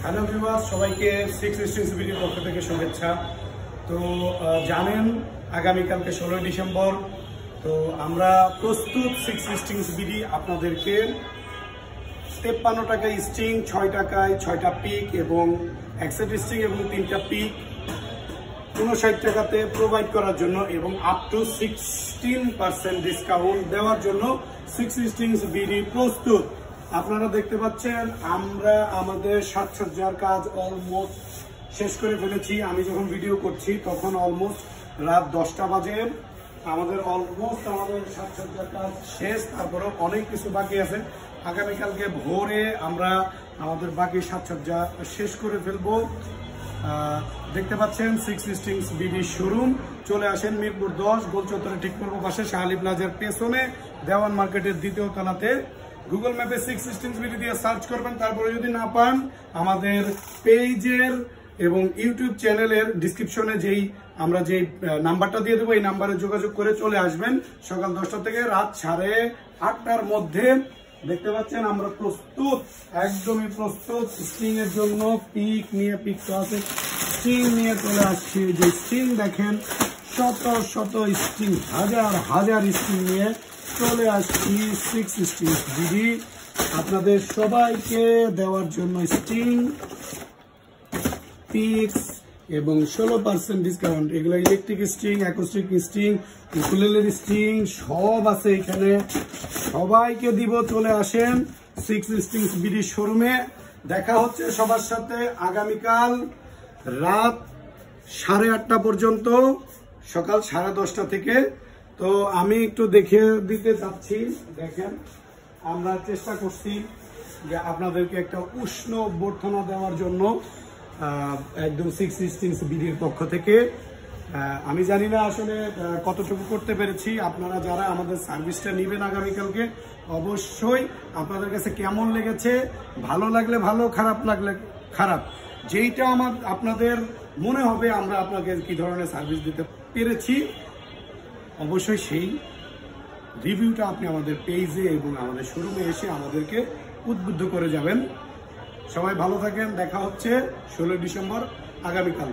Hello viewers, সবাইকে 6 strings ভিডিওর পক্ষ থেকে শুভেচ্ছা। তো জানেন আগামীকালকে 16 ডিসেম্বর। তো আমরা প্রস্তুত 6 স্ট্রিংস বিডি আপনাদেরকে 53 টাকায় স্ট্রিং, 6 টাকায় 6টা পিক এবং 1 সেট স্ট্রিং এবং 3টা পিক 59 টাকাতে প্রোভাইড করার জন্য এবং আপ টু 16% ডিসকাউন্ট দেওয়ার জন্য 6 স্ট্রিংস বিডি প্রস্তুত। আপনারা দেখতে পাচ্ছেন আমরা আমাদের সাজসজ্জার কাজ অলমোস্ট শেষ করে ফেলেছি। আমি যখন ভিডিও করছি তখন অলমোস্ট রাত 10টা বাজে। আমাদের সাজসজ্জার কাজ শেষ, তারপরেও অনেক কিছু বাকি আছে। আগামীকালকে ভোরে আমরা আমাদের বাকি সাজসজ্জা শেষ করে ফেলবো। দেখতে পাচ্ছেন 6 স্ট্রিংস বিডি শোরুম। চলে আসেন মিরপুর 10 গোল চত্বরে ঠিক পূর্ব পাশে শাহালি প্লাজার পেছনে দেওয়ান মার্কেটের 2য় তলাতে। গুগল ম্যাপে 6 স্ট্রিংস বিডি দিয়ে সার্চ করবেন। তারপরে যদি না পান আমাদের পেজের এবং ইউটিউব চ্যানেলের ডিসক্রিপশনে আমরা যেই নাম্বারটা দিয়ে দেবো, এই নাম্বারে যোগাযোগ করে চলে আসবেন সকাল 10টা থেকে রাত 8:30টার মধ্যে। দেখতে পাচ্ছেন আমরা প্রস্তুত, একদমই প্রস্তুত স্ট্রিং এর জন্য। পিক তো আছে, স্ট্রিং নিয়ে চলে আসছি। যে স্ট্রিং দেখেন, শত স্ট্রিং, হাজার স্ট্রিং নিয়ে চলে আসছি 6 স্ট্রিংস বিডি আপনাদের সবাইকে দেওয়ার জন্য। স্ট্রিং, পিক্স এবং 16% ডিসকাউন্ট। এগুলো ইলেকট্রিক স্ট্রিং, অ্যাকোস্টিক স্ট্রিং, উকুলেলের স্ট্রিং সব আছে এখানে। সবাইকে দিব, চলে আসেন 6 স্ট্রিংস বিডি শোরুমে। দেখা হচ্ছে সবার সাথে আগামীকাল রাত 8:30 পর্যন্ত, সকাল 10:30 থেকে। তো আমি একটু দেখে দিতে চাচ্ছি। দেখেন, আমরা চেষ্টা করছি যে আপনাদেরকে একটা উষ্ণ অভ্যর্থনা দেওয়ার জন্য একদম 6 স্ট্রিংস বিডির পক্ষ থেকে। আমি জানি না আসলে কতটুকু করতে পেরেছি। আপনারা যারা আমাদের সার্ভিসটা নেবেন আগামীকালকে, অবশ্যই আপনাদের কাছে কেমন লেগেছে, ভালো লাগলে ভালো, খারাপ লাগলে খারাপ, যেইটা আপনাদের মনে হবে আমরা আপনাকে কি ধরনের সার্ভিস দিতে পেরেছি, অবশ্যই সেই রিভিউটা আপনি আমাদের পেজে এবং আমাদের শোরুমে এসে আমাদেরকে উদ্বুদ্ধ করে যাবেন। সবাই ভালো থাকেন। দেখা হচ্ছে 16 ডিসেম্বর আগামীকাল।